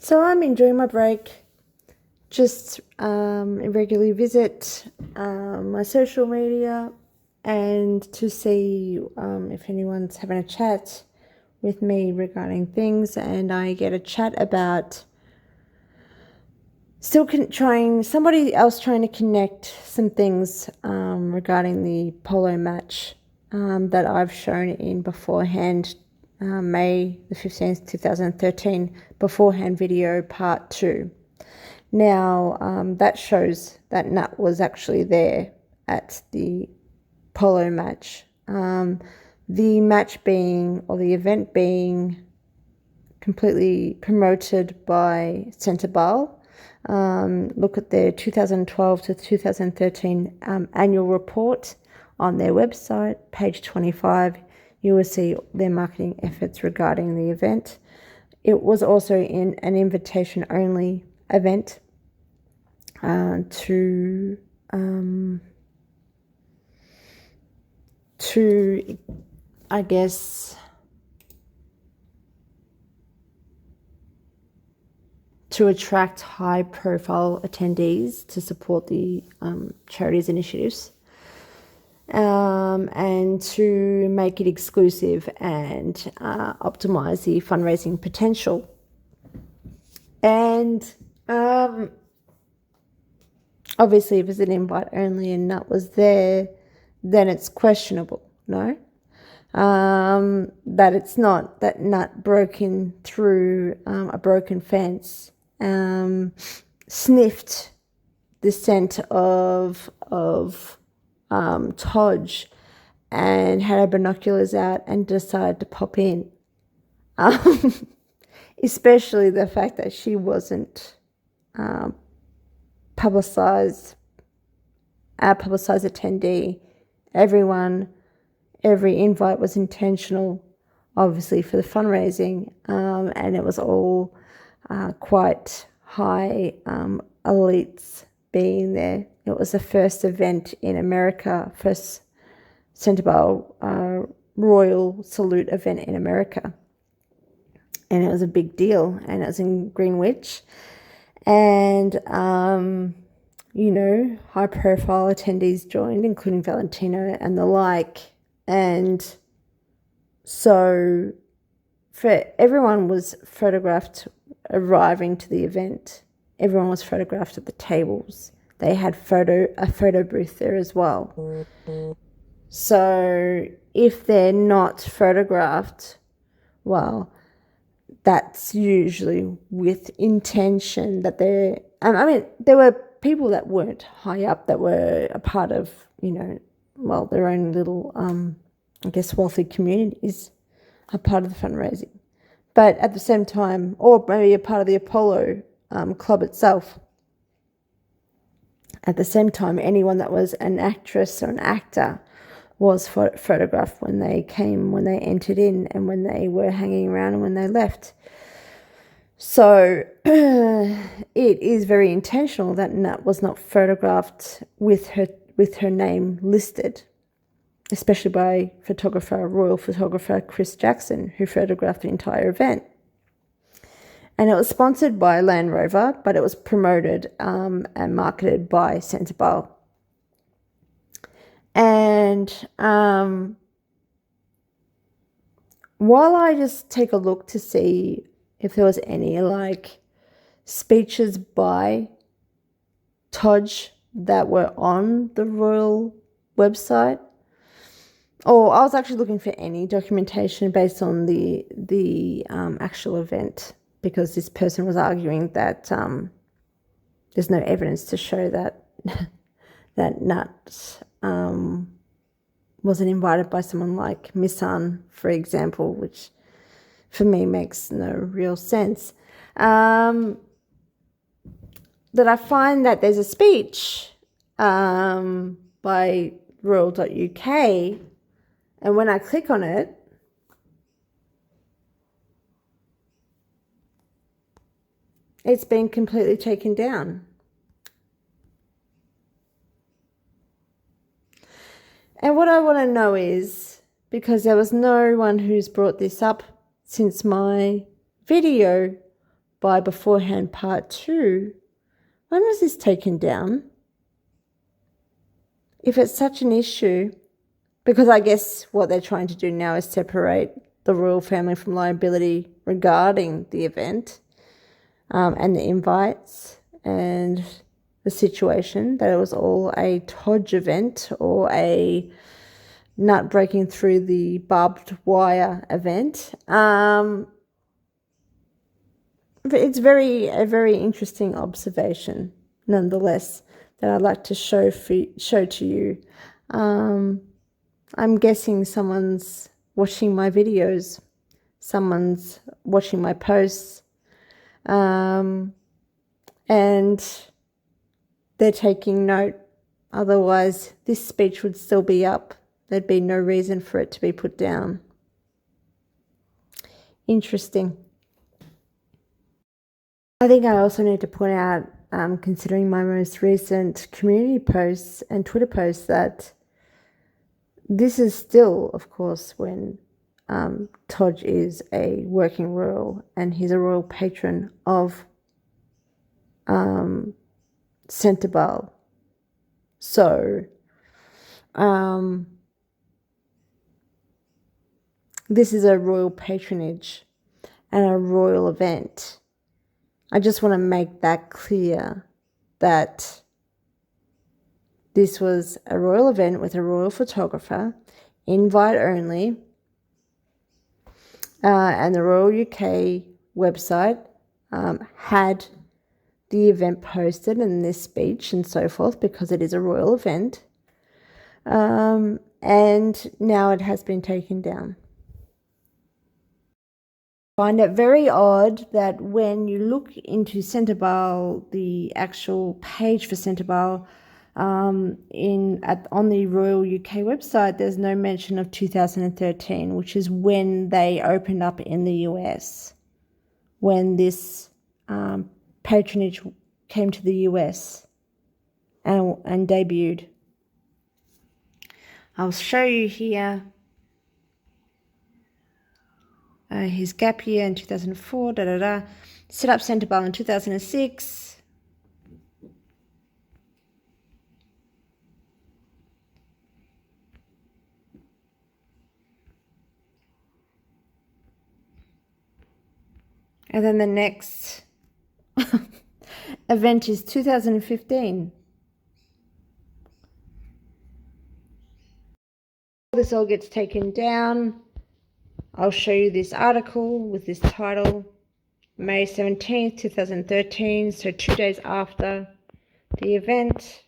So I'm enjoying my break. Just regularly visit my social media and to see if anyone's having a chat with me regarding things, and I get a chat about somebody else trying to connect some things regarding the polo match that I've shown in beforehand, May the 15th, 2013, beforehand video part 2. Now, that shows that Nat was actually there at the polo match. The match being, or the event being, completely promoted by Centre Ball. Look at their 2012 to 2013 annual report on their website, page 25. You will see their marketing efforts regarding the event. It was also in an invitation-only event to I guess to attract high-profile attendees to support the charities initiatives, and to make it exclusive and optimize the fundraising potential. And obviously, if it's an invite only and Nut was there, then it's questionable, no? That it's not that Nut broke in through a broken fence, sniffed the scent of Todge and had her binoculars out and decided to pop in. Especially the fact that she wasn't publicized attendee. Every invite was intentional, obviously, for the fundraising, and it was all quite high elites being there. It was the first event in America, first Centre Ball Royal Salute event in America. And it was a big deal, and it was in Greenwich. And, high-profile attendees joined, including Valentino and the like. And so everyone was photographed arriving to the event. Everyone was photographed at the tables. They had a photo booth there as well. So if they're not photographed, well, that's usually with intention that they're... there were people that weren't high up that were a part of, their own little, wealthy communities, a part of the fundraising. But at the same time, or maybe a part of the Apollo club itself. At the same time, anyone that was an actress or an actor was photographed when they entered in, and when they were hanging around, and when they left. So it is very intentional that Nat was not photographed with her name listed, especially by royal photographer Chris Jackson, who photographed the entire event. And it was sponsored by Land Rover, but it was promoted and marketed by Centre Ball. And while I just take a look to see if there was any speeches by Todge that were on the royal website, or I was actually looking for any documentation based on the actual event, because this person was arguing that there's no evidence to show that that Nut wasn't invited by someone like Missan, for example, which for me makes no real sense. That I find that there's a speech by royal.uk, and when I click on it, it's been completely taken down. And what I want to know is, because there was no one who's brought this up since my video, by beforehand part 2. When was this taken down? If it's such an issue, because I guess what they're trying to do now is separate the royal family from liability regarding the event and the invites and the situation, that it was all a Todge event or a nut breaking through the barbed wire event. But it's a very interesting observation, nonetheless, that I'd like to show to you. I'm guessing someone's watching my videos, someone's watching my posts, and they're taking note. Otherwise, this speech would still be up. There'd be no reason for it to be put down. Interesting. I think I also need to point out, considering my most recent community posts and Twitter posts, that this is still, of course, when Todge is a working royal and he's a royal patron of Centerbal. So, this is a royal patronage and a royal event. I just want to make that clear, that this was a royal event with a royal photographer, invite only, and the Royal UK website had the event posted and this speech and so forth, because it is a royal event, and now it has been taken down. I find it very odd that when you look into Centerbal, the actual page for Centerbal, on the Royal UK website, there's no mention of 2013, which is when they opened up in the US, when this patronage came to the US and debuted. I'll show you here his gap year in 2004, set up Centerbal in 2006. And then the next event is 2015. This all gets taken down. I'll show you this article with this title, May 17th, 2013, so 2 days after the event.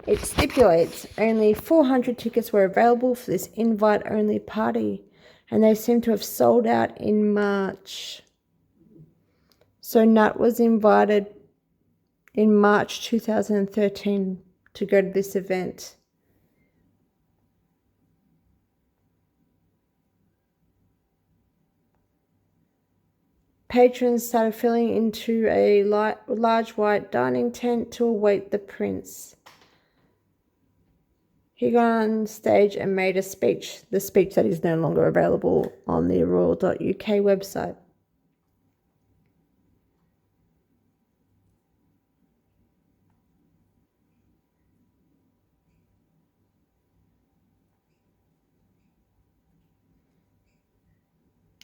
It stipulates only 400 tickets were available for this invite-only party, and they seem to have sold out in March. So Nut was invited in March 2013 to go to this event. Patrons started filing into a large white dining tent to await the prince. He got on stage and made a speech, the speech that is no longer available on the royal.uk website.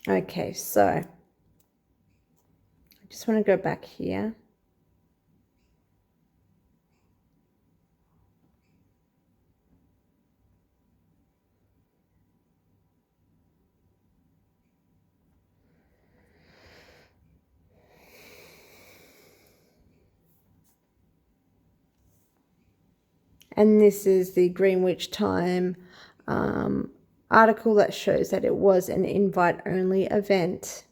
Okay, so I just want to go back here. And this is the Greenwich Time article that shows that it was an invite-only event.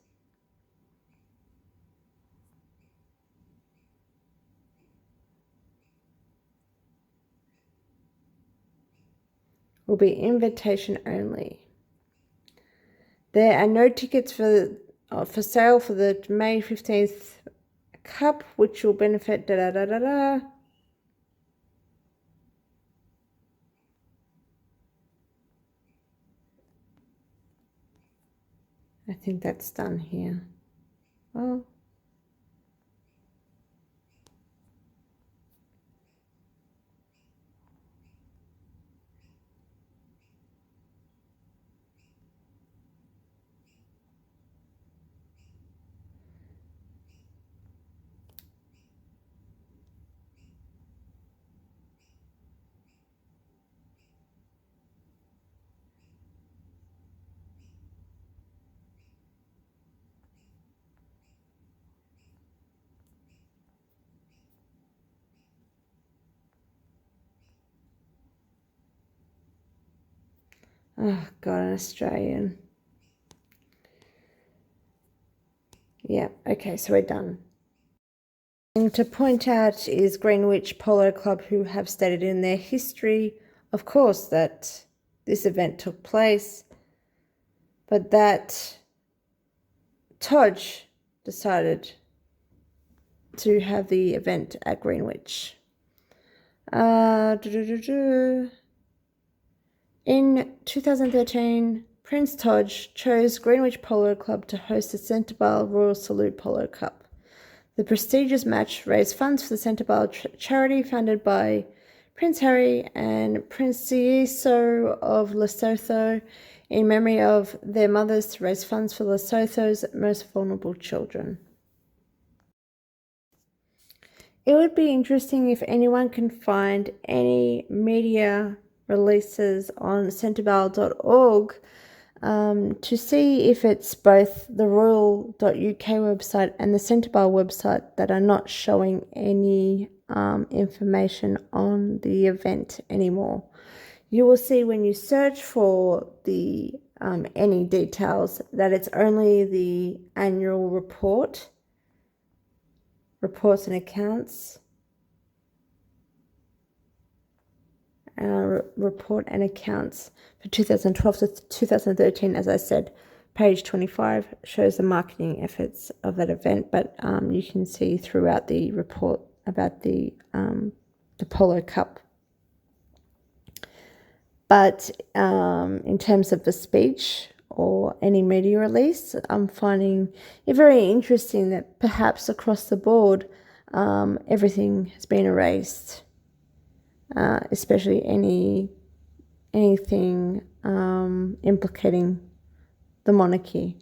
Will be invitation only. There are no tickets for sale for the May 15th Cup, which will benefit I think that's done here. Well, Oh, God, an Australian. Yeah, okay, so we're done. And to point out is Greenwich Polo Club, who have stated in their history, of course, that this event took place, but that Todge decided to have the event at Greenwich. In 2013, Prince Todge chose Greenwich Polo Club to host the Centrebale Royal Salute Polo Cup. The prestigious match raised funds for the Centrebale charity founded by Prince Harry and Prince Seiso of Lesotho in memory of their mothers to raise funds for Lesotho's most vulnerable children. It would be interesting if anyone can find any media releases on centrebale.org to see if it's both the royal.uk website and the Centrebale website that are not showing any information on the event anymore. You will see when you search for the any details that it's only the annual reports and accounts, report and accounts for 2012 to 2013. As I said, page 25 shows the marketing efforts of that event, but you can see throughout the report about the Polo Cup. But in terms of the speech or any media release, I'm finding it very interesting that perhaps across the board everything has been erased, especially anything implicating the monarchy.